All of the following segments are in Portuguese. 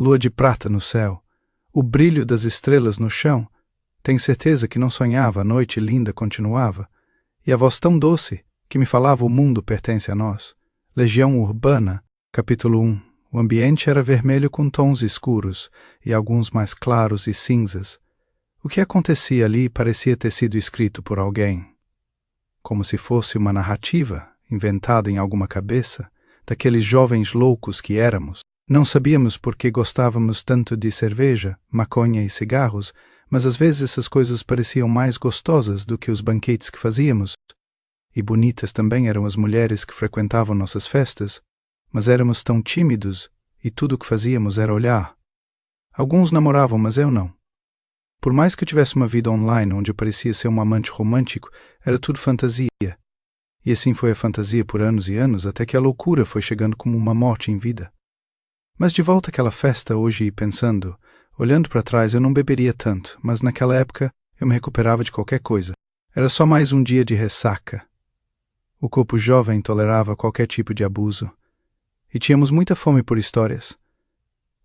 lua de prata no céu, o brilho das estrelas no chão. Tenho certeza que não sonhava, a noite linda continuava, e a voz tão doce que me falava: o mundo pertence a nós. Legião Urbana, capítulo 1. O ambiente era vermelho com tons escuros e alguns mais claros e cinzas. O que acontecia ali parecia ter sido escrito por alguém, como se fosse uma narrativa inventada em alguma cabeça daqueles jovens loucos que éramos. Não sabíamos por que gostávamos tanto de cerveja, maconha e cigarros, mas às vezes essas coisas pareciam mais gostosas do que os banquetes que fazíamos. E bonitas também eram as mulheres que frequentavam nossas festas, mas éramos tão tímidos e tudo o que fazíamos era olhar. Alguns namoravam, mas eu não. Por mais que eu tivesse uma vida online onde eu parecia ser um amante romântico, era tudo fantasia. E assim foi a fantasia por anos e anos, até que a loucura foi chegando como uma morte em vida. Mas de volta àquela festa hoje e pensando, olhando para trás, eu não beberia tanto, mas naquela época eu me recuperava de qualquer coisa. Era só mais um dia de ressaca. O corpo jovem tolerava qualquer tipo de abuso. E tínhamos muita fome por histórias.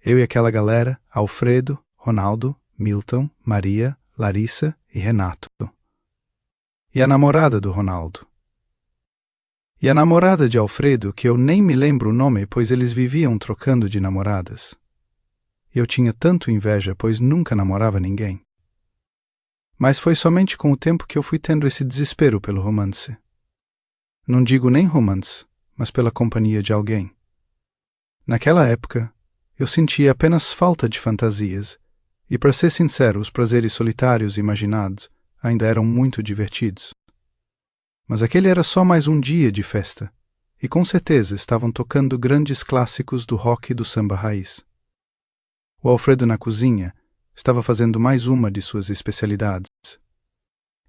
Eu e aquela galera, Alfredo, Ronaldo, Milton, Maria, Larissa e Renato. E a namorada do Ronaldo. E a namorada de Alfredo, que eu nem me lembro o nome, pois eles viviam trocando de namoradas. Eu tinha tanto inveja, pois nunca namorava ninguém. Mas foi somente com o tempo que eu fui tendo esse desespero pelo romance. Não digo nem romance, mas pela companhia de alguém. Naquela época, eu sentia apenas falta de fantasias, e para ser sincero, os prazeres solitários imaginados ainda eram muito divertidos. Mas aquele era só mais um dia de festa, e com certeza estavam tocando grandes clássicos do rock e do samba raiz. O Alfredo na cozinha estava fazendo mais uma de suas especialidades.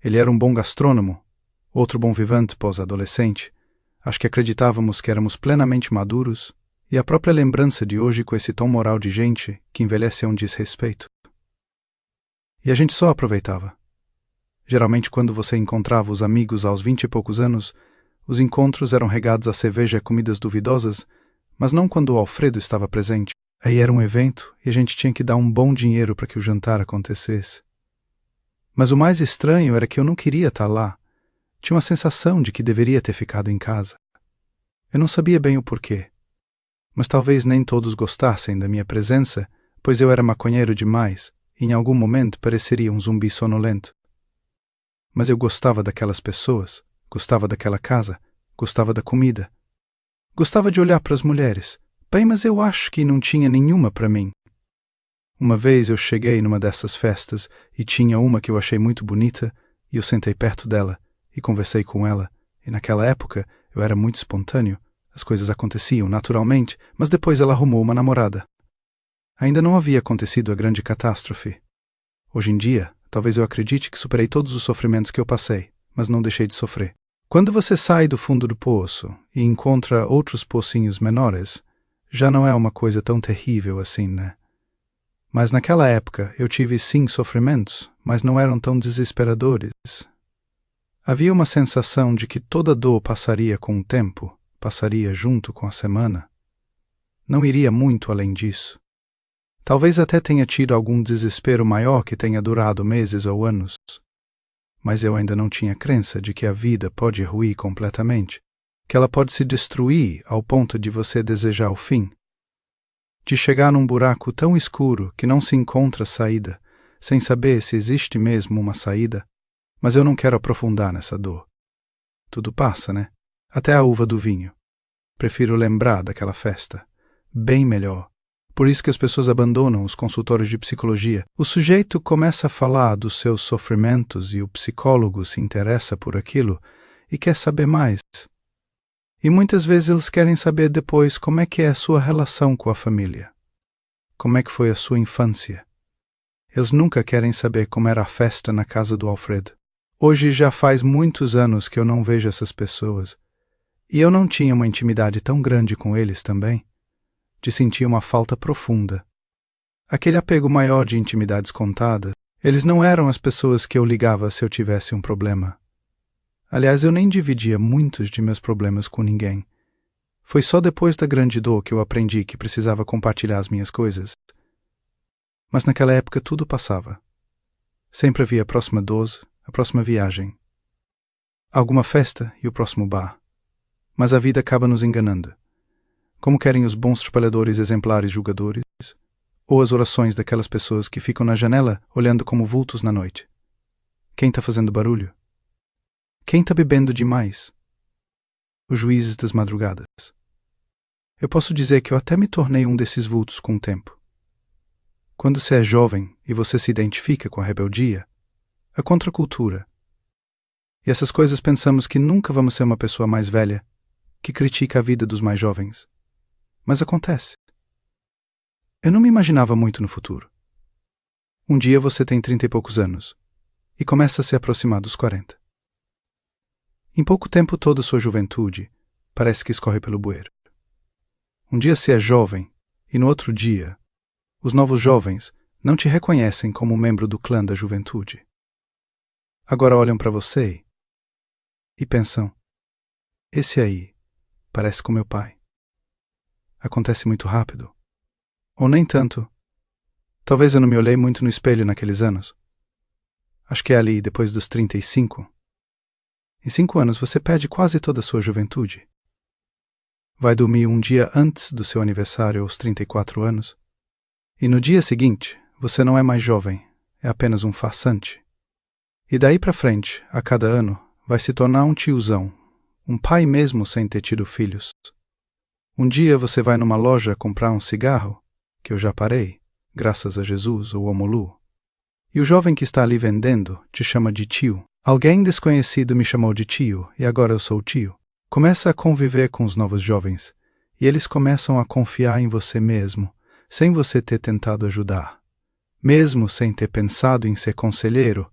Ele era um bom gastrônomo, outro bom vivante pós-adolescente. Acho que acreditávamos que éramos plenamente maduros, e a própria lembrança de hoje com esse tom moral de gente que envelhece é um desrespeito. E a gente só aproveitava. Geralmente, quando você encontrava os amigos aos 20 e poucos anos, os encontros eram regados a cerveja e comidas duvidosas, mas não quando o Alfredo estava presente. Aí era um evento e a gente tinha que dar um bom dinheiro para que o jantar acontecesse. Mas o mais estranho era que eu não queria estar lá. Tinha uma sensação de que deveria ter ficado em casa. Eu não sabia bem o porquê. Mas talvez nem todos gostassem da minha presença, pois eu era maconheiro demais e em algum momento pareceria um zumbi sonolento. Mas eu gostava daquelas pessoas, gostava daquela casa, gostava da comida. Gostava de olhar para as mulheres. Bem, mas eu acho que não tinha nenhuma para mim. Uma vez eu cheguei numa dessas festas e tinha uma que eu achei muito bonita e eu sentei perto dela e conversei com ela. E naquela época eu era muito espontâneo. As coisas aconteciam naturalmente, mas depois ela arrumou uma namorada. Ainda não havia acontecido a grande catástrofe. Hoje em dia, talvez eu acredite que superei todos os sofrimentos que eu passei, mas não deixei de sofrer. Quando você sai do fundo do poço e encontra outros pocinhos menores, já não é uma coisa tão terrível assim, né? Mas naquela época eu tive sim sofrimentos, mas não eram tão desesperadores. Havia uma sensação de que toda dor passaria com o tempo, passaria junto com a semana. Não iria muito além disso. Talvez até tenha tido algum desespero maior que tenha durado meses ou anos. Mas eu ainda não tinha crença de que a vida pode ruir completamente, que ela pode se destruir ao ponto de você desejar o fim. De chegar num buraco tão escuro que não se encontra saída, sem saber se existe mesmo uma saída, mas eu não quero aprofundar nessa dor. Tudo passa, né? Até a uva do vinho. Prefiro lembrar daquela festa. Bem melhor. Por isso que as pessoas abandonam os consultórios de psicologia. O sujeito começa a falar dos seus sofrimentos e o psicólogo se interessa por aquilo e quer saber mais. E muitas vezes eles querem saber depois como é que é a sua relação com a família. Como é que foi a sua infância. Eles nunca querem saber como era a festa na casa do Alfredo. Hoje já faz muitos anos que eu não vejo essas pessoas. E eu não tinha uma intimidade tão grande com eles também, de sentir uma falta profunda. Aquele apego maior de intimidades contadas, eles não eram as pessoas que eu ligava se eu tivesse um problema. Aliás, eu nem dividia muitos de meus problemas com ninguém. Foi só depois da grande dor que eu aprendi que precisava compartilhar as minhas coisas. Mas naquela época tudo passava. Sempre havia a próxima dose, a próxima viagem, alguma festa e o próximo bar. Mas a vida acaba nos enganando. Como querem os bons trabalhadores exemplares julgadores, ou as orações daquelas pessoas que ficam na janela olhando como vultos na noite. Quem está fazendo barulho? Quem está bebendo demais? Os juízes das madrugadas. Eu posso dizer que eu até me tornei um desses vultos com o tempo. Quando você é jovem e você se identifica com a rebeldia, a contracultura, e essas coisas pensamos que nunca vamos ser uma pessoa mais velha que critica a vida dos mais jovens. Mas acontece. Eu não me imaginava muito no futuro. Um dia você tem 30 e poucos anos e começa a se aproximar dos 40. Em pouco tempo toda a sua juventude parece que escorre pelo bueiro. Um dia você é jovem e no outro dia os novos jovens não te reconhecem como membro do clã da juventude. Agora olham para você e pensam, esse aí parece com meu pai. Acontece muito rápido. Ou nem tanto. Talvez eu não me olhei muito no espelho naqueles anos. Acho que é ali, depois dos 35. Em 5 anos você perde quase toda a sua juventude. Vai dormir um dia antes do seu aniversário aos 34 anos. E no dia seguinte, você não é mais jovem, é apenas um farsante. E daí para frente, a cada ano, vai se tornar um tiozão, um pai mesmo sem ter tido filhos. Um dia você vai numa loja comprar um cigarro, que eu já parei, graças a Jesus ou ao Molu. E o jovem que está ali vendendo te chama de tio. Alguém desconhecido me chamou de tio e agora eu sou tio. Começa a conviver com os novos jovens e eles começam a confiar em você mesmo, sem você ter tentado ajudar. Mesmo sem ter pensado em ser conselheiro,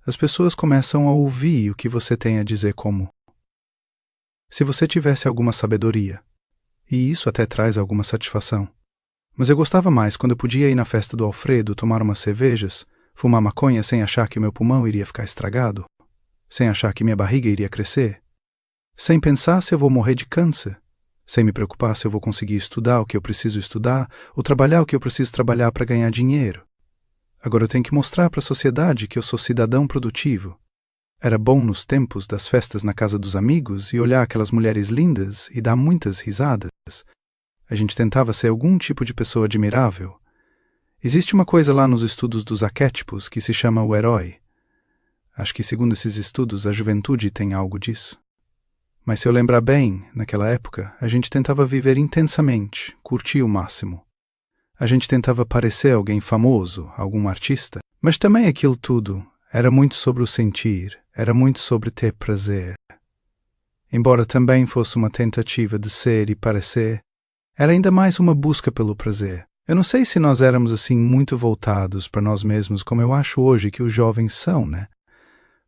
as pessoas começam a ouvir o que você tem a dizer como se você tivesse alguma sabedoria. E isso até traz alguma satisfação. Mas eu gostava mais quando eu podia ir na festa do Alfredo, tomar umas cervejas, fumar maconha sem achar que meu pulmão iria ficar estragado, sem achar que minha barriga iria crescer, sem pensar se eu vou morrer de câncer, sem me preocupar se eu vou conseguir estudar o que eu preciso estudar ou trabalhar o que eu preciso trabalhar para ganhar dinheiro. Agora eu tenho que mostrar para a sociedade que eu sou cidadão produtivo. Era bom nos tempos das festas na casa dos amigos e olhar aquelas mulheres lindas e dar muitas risadas. A gente tentava ser algum tipo de pessoa admirável. Existe uma coisa lá nos estudos dos arquétipos que se chama o herói. Acho que segundo esses estudos a juventude tem algo disso. Mas se eu lembrar bem, naquela época, a gente tentava viver intensamente, curtir o máximo. A gente tentava parecer alguém famoso, algum artista, mas também aquilo tudo era muito sobre o sentir, era muito sobre ter prazer. Embora também fosse uma tentativa de ser e parecer, era ainda mais uma busca pelo prazer. Eu não sei se nós éramos assim muito voltados para nós mesmos como eu acho hoje que os jovens são, né?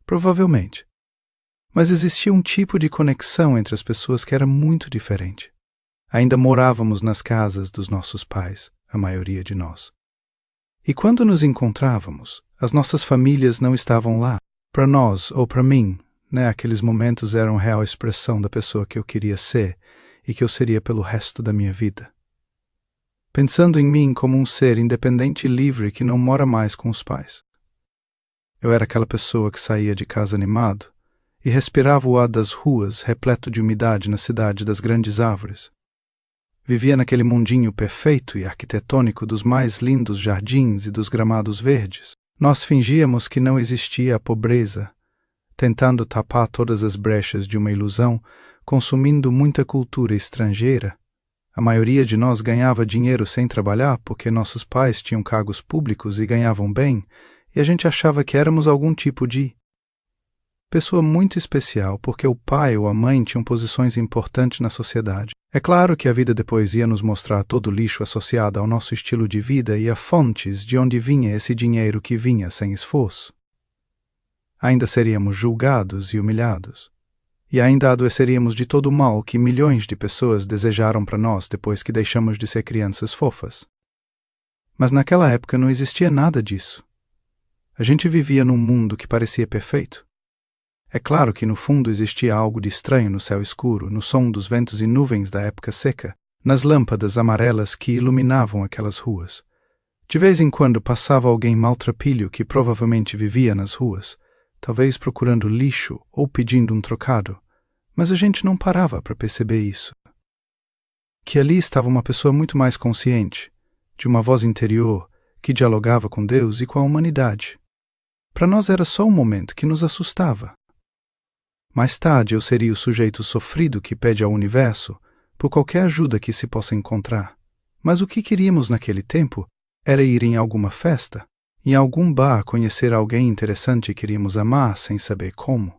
Provavelmente. Mas existia um tipo de conexão entre as pessoas que era muito diferente. Ainda morávamos nas casas dos nossos pais, a maioria de nós. E quando nos encontrávamos, as nossas famílias não estavam lá. Para nós, ou para mim, né, aqueles momentos eram a real expressão da pessoa que eu queria ser e que eu seria pelo resto da minha vida. Pensando em mim como um ser independente e livre que não mora mais com os pais. Eu era aquela pessoa que saía de casa animado e respirava o ar das ruas repleto de umidade na cidade das grandes árvores. Vivia naquele mundinho perfeito e arquitetônico dos mais lindos jardins e dos gramados verdes. Nós fingíamos que não existia a pobreza, tentando tapar todas as brechas de uma ilusão, consumindo muita cultura estrangeira. A maioria de nós ganhava dinheiro sem trabalhar porque nossos pais tinham cargos públicos e ganhavam bem, e a gente achava que éramos algum tipo de pessoa muito especial porque o pai ou a mãe tinham posições importantes na sociedade. É claro que a vida depois ia nos mostrar todo o lixo associado ao nosso estilo de vida e a fontes de onde vinha esse dinheiro que vinha sem esforço. Ainda seríamos julgados e humilhados. E ainda adoeceríamos de todo o mal que milhões de pessoas desejaram para nós depois que deixamos de ser crianças fofas. Mas naquela época não existia nada disso. A gente vivia num mundo que parecia perfeito. É claro que no fundo existia algo de estranho no céu escuro, no som dos ventos e nuvens da época seca, nas lâmpadas amarelas que iluminavam aquelas ruas. De vez em quando passava alguém maltrapilho que provavelmente vivia nas ruas, talvez procurando lixo ou pedindo um trocado, mas a gente não parava para perceber isso. Que ali estava uma pessoa muito mais consciente, de uma voz interior que dialogava com Deus e com a humanidade. Para nós era só um momento que nos assustava. Mais tarde eu seria o sujeito sofrido que pede ao universo por qualquer ajuda que se possa encontrar. Mas o que queríamos naquele tempo era ir em alguma festa, em algum bar conhecer alguém interessante e queríamos amar sem saber como.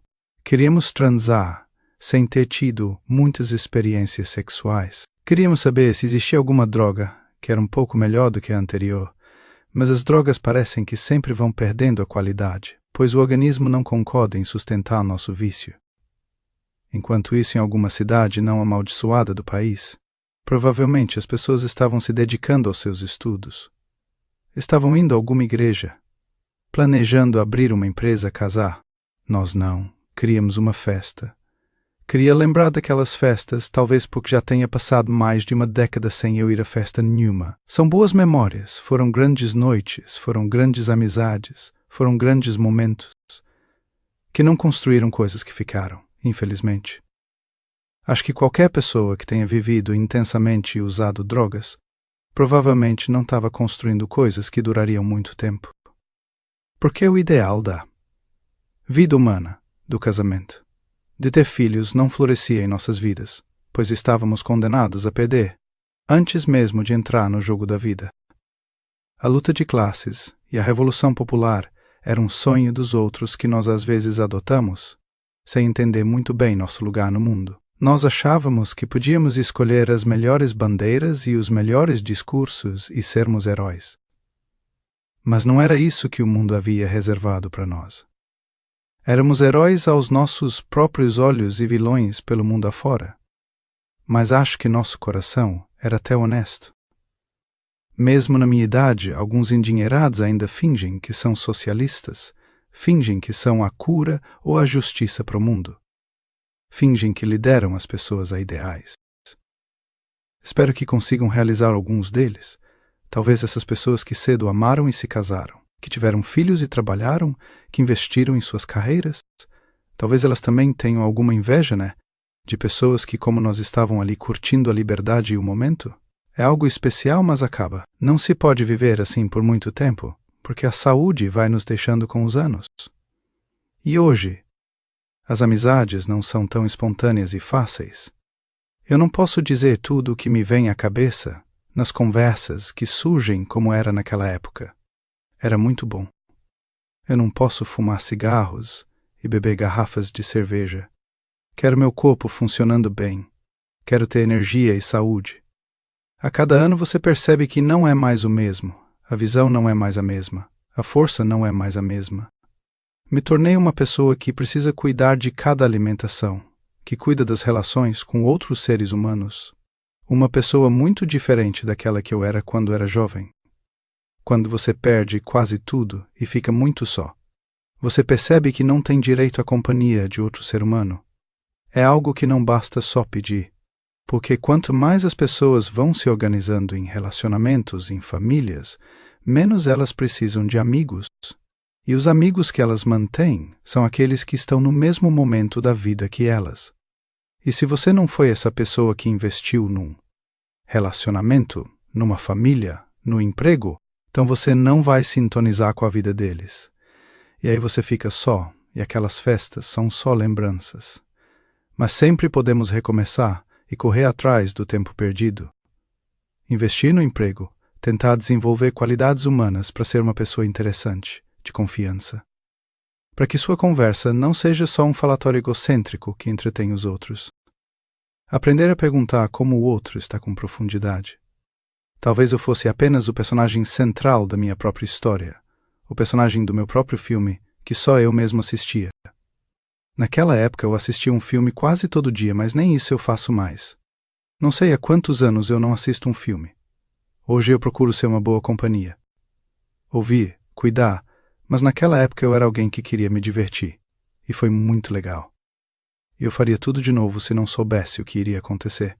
Queríamos transar sem ter tido muitas experiências sexuais. Queríamos saber se existia alguma droga que era um pouco melhor do que a anterior, mas as drogas parecem que sempre vão perdendo a qualidade, pois o organismo não concorda em sustentar nosso vício. Enquanto isso, em alguma cidade não amaldiçoada do país, provavelmente as pessoas estavam se dedicando aos seus estudos. Estavam indo a alguma igreja, planejando abrir uma empresa, casar. Nós não, queríamos uma festa. Queria lembrar daquelas festas, talvez porque já tenha passado mais de uma década sem eu ir a festa nenhuma. São boas memórias, foram grandes noites, foram grandes amizades, foram grandes momentos, que não construíram coisas que ficaram, infelizmente. Acho que qualquer pessoa que tenha vivido intensamente e usado drogas, provavelmente não estava construindo coisas que durariam muito tempo. Porque o ideal da vida humana, do casamento, de ter filhos não florescia em nossas vidas, pois estávamos condenados a perder, antes mesmo de entrar no jogo da vida. A luta de classes e a revolução popular era um sonho dos outros que nós às vezes adotamos, sem entender muito bem nosso lugar no mundo. Nós achávamos que podíamos escolher as melhores bandeiras e os melhores discursos e sermos heróis. Mas não era isso que o mundo havia reservado para nós. Éramos heróis aos nossos próprios olhos e vilões pelo mundo afora. Mas acho que nosso coração era até honesto. Mesmo na minha idade, alguns endinheirados ainda fingem que são socialistas, fingem que são a cura ou a justiça para o mundo. Fingem que lideram as pessoas a ideais. Espero que consigam realizar alguns deles. Talvez essas pessoas que cedo amaram e se casaram, que tiveram filhos e trabalharam, que investiram em suas carreiras. Talvez elas também tenham alguma inveja, né? De pessoas que, como nós, estavam ali curtindo a liberdade e o momento. É algo especial, mas acaba. Não se pode viver assim por muito tempo, porque a saúde vai nos deixando com os anos. E hoje, as amizades não são tão espontâneas e fáceis. Eu não posso dizer tudo o que me vem à cabeça nas conversas que surgem como era naquela época. Era muito bom. Eu não posso fumar cigarros e beber garrafas de cerveja. Quero meu corpo funcionando bem. Quero ter energia e saúde. A cada ano você percebe que não é mais o mesmo. A visão não é mais a mesma. A força não é mais a mesma. Me tornei uma pessoa que precisa cuidar de cada alimentação, que cuida das relações com outros seres humanos. Uma pessoa muito diferente daquela que eu era quando era jovem. Quando você perde quase tudo e fica muito só, você percebe que não tem direito à companhia de outro ser humano. É algo que não basta só pedir, porque quanto mais as pessoas vão se organizando em relacionamentos, em famílias, menos elas precisam de amigos. E os amigos que elas mantêm são aqueles que estão no mesmo momento da vida que elas. E se você não foi essa pessoa que investiu num relacionamento, numa família, no emprego, então você não vai sintonizar com a vida deles. E aí você fica só, e aquelas festas são só lembranças. Mas sempre podemos recomeçar e correr atrás do tempo perdido. Investir no emprego, tentar desenvolver qualidades humanas para ser uma pessoa interessante, de confiança. Para que sua conversa não seja só um falatório egocêntrico que entretém os outros. Aprender a perguntar como o outro está com profundidade. Talvez eu fosse apenas o personagem central da minha própria história, o personagem do meu próprio filme, que só eu mesmo assistia. Naquela época eu assistia um filme quase todo dia, mas nem isso eu faço mais. Não sei há quantos anos eu não assisto um filme. Hoje eu procuro ser uma boa companhia. Ouvir, cuidar, mas naquela época eu era alguém que queria me divertir, e foi muito legal. E eu faria tudo de novo se não soubesse o que iria acontecer.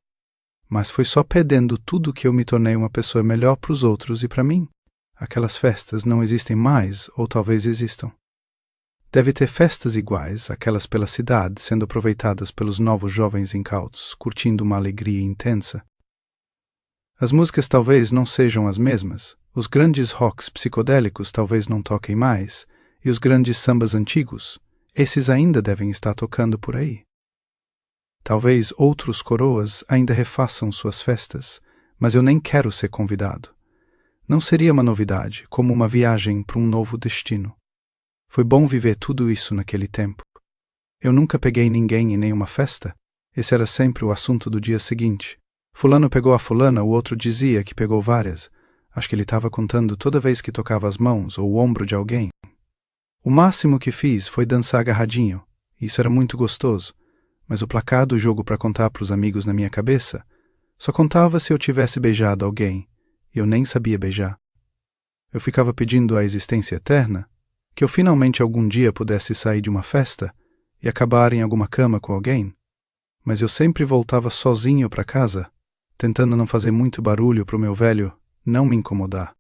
Mas foi só perdendo tudo que eu me tornei uma pessoa melhor para os outros e para mim. aquelas festas não existem mais ou talvez existam. Deve ter festas iguais, aquelas pela cidade, sendo aproveitadas pelos novos jovens incautos, curtindo uma alegria intensa. As músicas talvez não sejam as mesmas, os grandes rocks psicodélicos talvez não toquem mais, e os grandes sambas antigos, esses ainda devem estar tocando por aí. Talvez outros coroas ainda refaçam suas festas, mas eu nem quero ser convidado. Não seria uma novidade, como uma viagem para um novo destino. Foi bom viver tudo isso naquele tempo. Eu nunca peguei ninguém em nenhuma festa. Esse era sempre o assunto do dia seguinte. Fulano pegou a fulana, o outro dizia que pegou várias. Acho que ele estava contando toda vez que tocava as mãos ou o ombro de alguém. O máximo que fiz foi dançar agarradinho. Isso era muito gostoso. Mas o placar do jogo para contar para os amigos na minha cabeça só contava se eu tivesse beijado alguém, e eu nem sabia beijar. Eu ficava pedindo à existência eterna que eu finalmente algum dia pudesse sair de uma festa e acabar em alguma cama com alguém, mas eu sempre voltava sozinho para casa, tentando não fazer muito barulho para o meu velho não me incomodar.